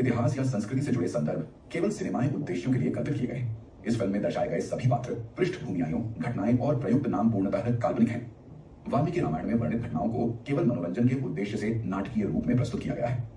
इतिहास या संस्कृति से जुड़े संदर्भ केवल सिनेमाई उद्देश्यों के लिए कल्पित किए गए। इस फिल्म में दर्शाए गए सभी पात्र, पृष्ठभूमियां, घटनाएं और प्रयुक्त नाम पूर्णतः काल्पनिक हैं। वाल्मीकि रामायण में वर्णित घटनाओं को केवल मनोरंजन के उद्देश्य से नाटकीय रूप में प्रस्तुत किया गया है।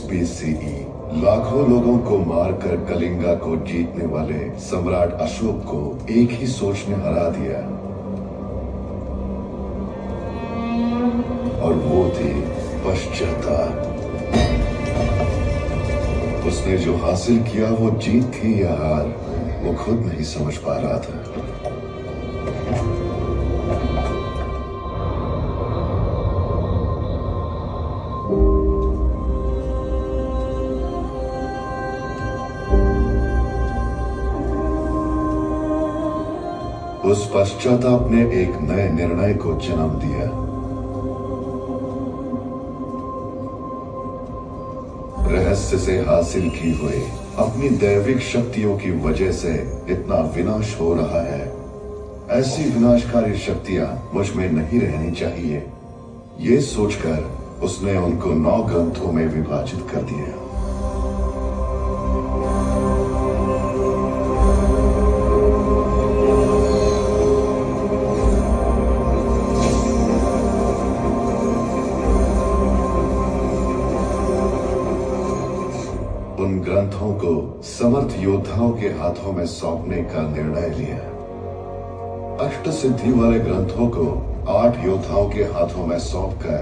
BCE लाखों लोगों को मारकर कलिंगा को जीतने वाले सम्राट अशोक को एक ही सोच ने हरा दिया, और वो थी पश्चाताप। उसने जो हासिल किया वो जीत थी या हार, वो खुद नहीं समझ पा रहा था। उस पश्चाताप ने एक नए निर्णय को जन्म दिया। रहस्य से हासिल की हुई अपनी दैविक शक्तियों की वजह से इतना विनाश हो रहा है। ऐसी विनाशकारी शक्तियां मुझ में नहीं रहनी चाहिए। ये सोचकर उसने उनको 9 ग्रंथों में विभाजित कर दिया। उन ग्रंथों को समर्थ योद्धाओं के हाथों में सौंपने का निर्णय लिया। अष्ट सिद्धि वाले ग्रंथों को 8 योद्धाओं के हाथों में सौंपकर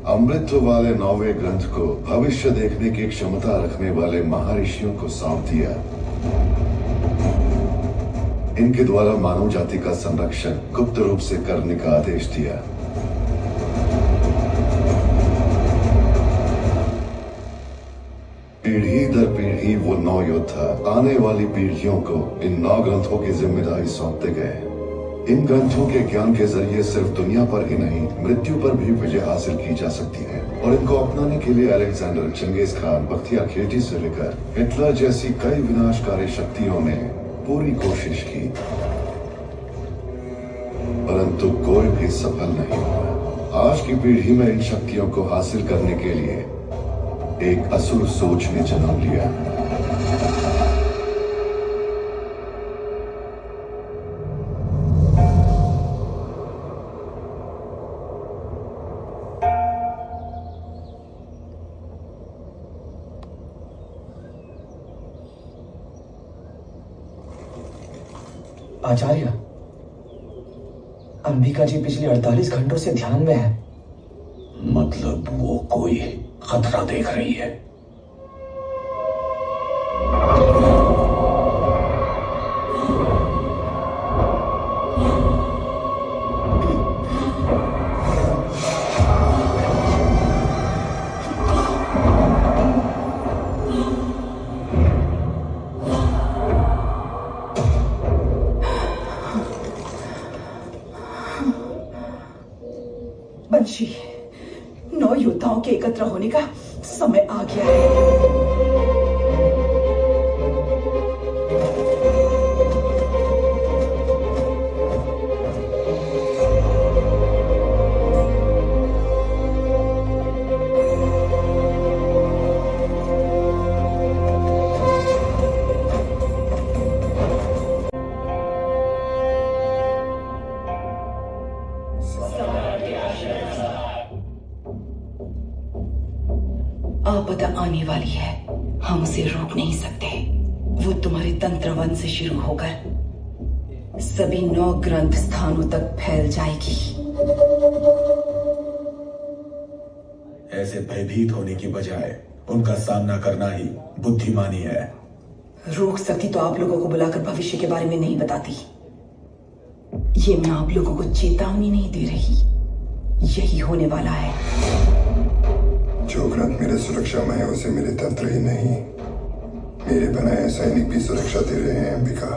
अमृत वाले 9वें ग्रंथ को भविष्य देखने की क्षमता रखने वाले महर्षियों को सौंप दिया। इनके द्वारा मानव जाति का संरक्षण गुप्त रूप से करने का आदेश दिया। पीढ़ी दर पीढ़ी वो 9 योद्धा आने वाली पीढ़ियों को इन 9 ग्रंथों की जिम्मेदारी सौंपते गए। इन ग्रंथों के ज्ञान के जरिए सिर्फ दुनिया पर ही नहीं, मृत्यु पर भी विजय हासिल की जा सकती है। और इनको अपनाने के लिए Alexander, Genghis Khan, Bakhtiyar Khilji से लेकर हिटलर जैसी कई विनाशकारी शक्तियों ने पूरी कोशिश की, परंतु कोई भी सफल नहीं हुआ। आज की पीढ़ी में इन शक्तियों को हासिल करने के लिए एक असुर सोच ने जन्म लिया। आचार्य, अंबिका जी पिछले 48 घंटों से ध्यान में है। मतलब वो कोई खतरा देख रही है। बंशी, 9 योद्धाओं के एकत्र होने का समय आ गया है। आपदा आने वाली है, हम उसे रोक नहीं सकते। वो तुम्हारे तंत्रवन से शुरू होकर सभी 9 ग्रंथ स्थानों तक फैल जाएगी। ऐसे भयभीत होने की बजाय उनका सामना करना ही बुद्धिमानी है। रोक सकती तो आप लोगों को बुलाकर भविष्य के बारे में नहीं बताती। ये मैं आप लोगों को चेतावनी नहीं दे रही, यही होने वाला है। जो ग्रंथ मेरे सुरक्षा में है उसे मेरे तंत्र ही नहीं, मेरे बनाए सैनिक भी सुरक्षा दे रहे हैं अंबिका।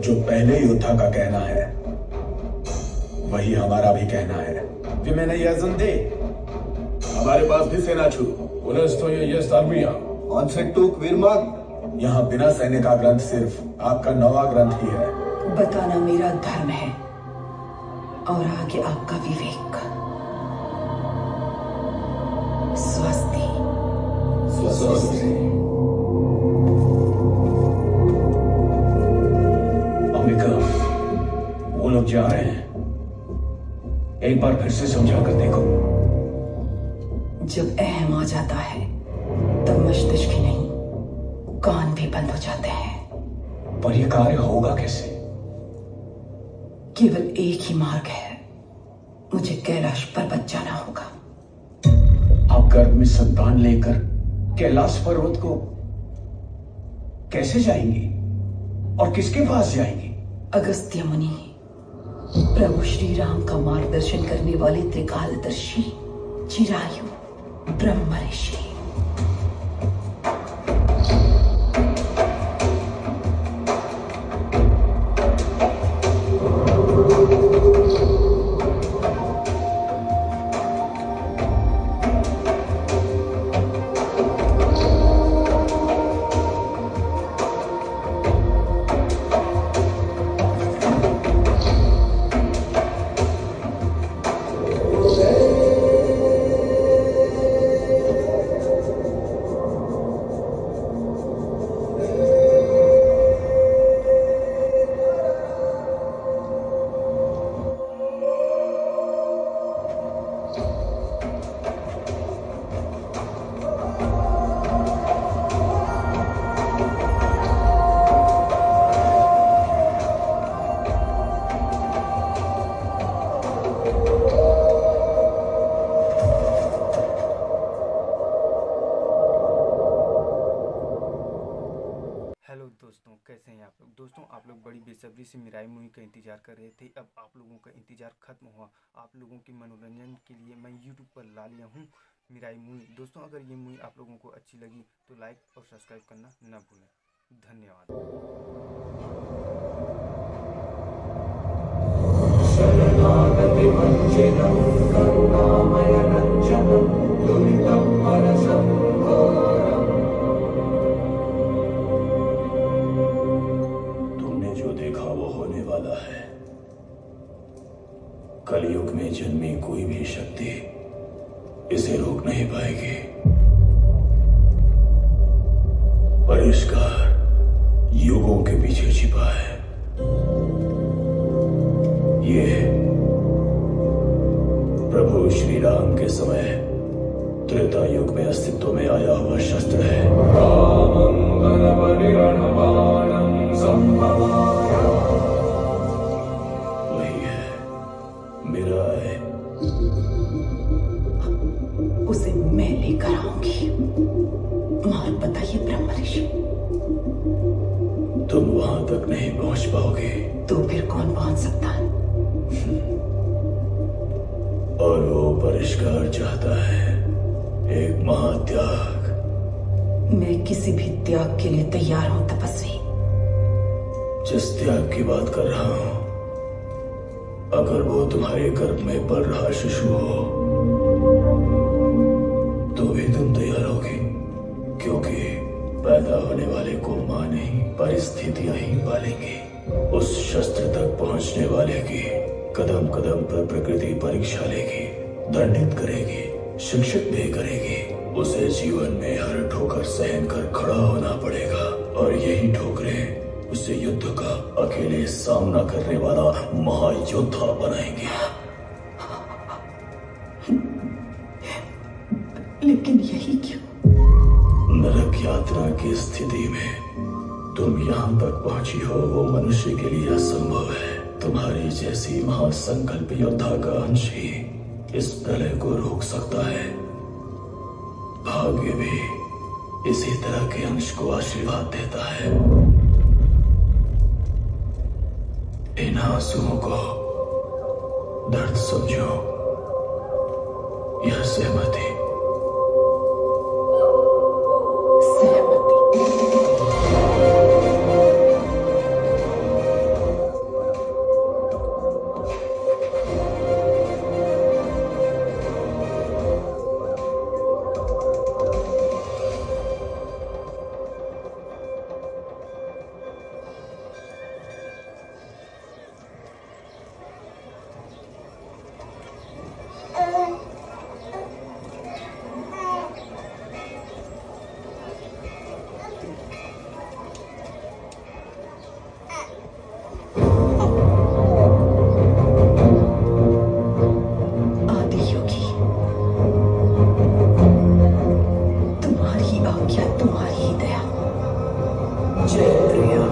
जो पहले योद्धा का कहना है वही हमारा भी कहना है। Wir meinen ja sind de. हमारे पास भी सेना छू। उन्हें तो ये आर्मियां। ऑनसेक्टूक वीरमान। यहाँ बिना सैन्य का ग्रंथ सिर्फ आपका नवा ग्रंथ ही है। बताना मेरा धर्म है और आगे आपका विवेक। स्वस्ति। स्वस्ति। अंबिका, वो लोग जा रहे हैं, एक बार फिर से समझा कर देखो। जब अहम आ जाता है तब मस्तिष्क ही नहीं कान भी बंद हो जाते हैं। पर यह कार्य होगा कैसे? केवल एक ही मार्ग है, मुझे कैलाश पर्वत जाना होगा। आप गर्भ में संतान लेकर कैलाश पर्वत को कैसे जाएंगी और किसके पास जाएंगी? अगस्त्य मुनि, प्रभु श्री राम का मार्गदर्शन करने वाले त्रिकालदर्शी चिरायु ब्रह्म ऋषि। हेलो दोस्तों, कैसे हैं आप लोग? दोस्तों, आप लोग बड़ी बेसब्री से मिराई मूवी का इंतज़ार कर रहे थे। अब आप लोगों का इंतज़ार खत्म हुआ। आप लोगों के मनोरंजन के लिए मैं यूट्यूब पर ला लिया हूँ मिराई मूवी। दोस्तों, अगर ये मूवी आप लोगों को अच्छी लगी तो लाइक और सब्सक्राइब करना न भूलें। धन्यवाद। शरणागति वंचितं करुणामय रञ्जनं दुरितं परसंघोरम्। तुमने जो देखा वो होने वाला है। कलयुग में जन्मी कोई भी शक्ति इसे रोक नहीं पाएगी। परिष्कार युगों के पीछे छिपा है। ये प्रभु श्री राम के समय त्रेता युग में अस्तित्व में आया हुआ शस्त्र है। वही है मेरा है। उसे मैं लेकर आऊंगी। मार्ग बताइए ब्रह्म ऋषि। तुम वहां तक नहीं पहुंच पाओगे। तो फिर कौन पहुंच सकता है? और वो परिष्कार चाहता है एक महात्याग। मैं किसी भी त्याग के लिए तैयार हूं तपस्वी। जिस त्याग की बात कर रहा हूं, अगर वो तुम्हारे गर्भ में पल रहा शिशु हो तो भी तुम तैयार होगी, क्योंकि पैदा होने वाले को मां नहीं परिस्थितियां ही पालेंगी। उस शस्त्र तक पहुंचने वाले की कदम कदम पर प्रकृति परीक्षा लेगी, दंडित करेगी, शिक्षित भी करेगी। उसे जीवन में हर ठोकर सहन कर खड़ा होना पड़ेगा, और यही ठोकरें उसे युद्ध का अकेले सामना करने वाला महायोद्धा बनाएंगे। लेकिन यही क्यों? नरक यात्रा की स्थिति में तुम यहाँ तक पहुंची हो वो मनुष्य के लिए असंभव है। तुम्हारी जैसी महासंकल्प योद्धा का अंश ही इस प्रलय को रोक सकता है। भाग्य भी इसी तरह के अंश को आशीर्वाद देता है। इन आंसुओं को दर्द समझो, यह सहमति। सहमति। प्रिया।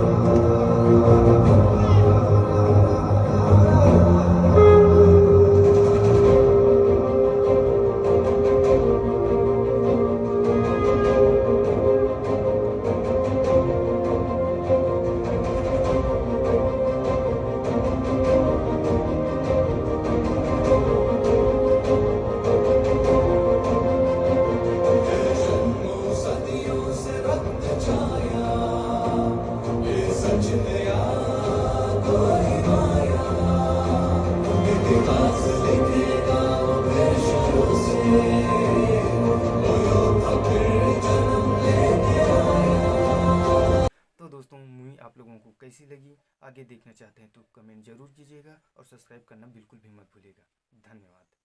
तो दोस्तों मूवी आप लोगों को कैसी लगी, आगे देखना चाहते हैं तो कमेंट जरूर कीजिएगा और सब्सक्राइब करना बिल्कुल भी मत भूलिएगा। धन्यवाद।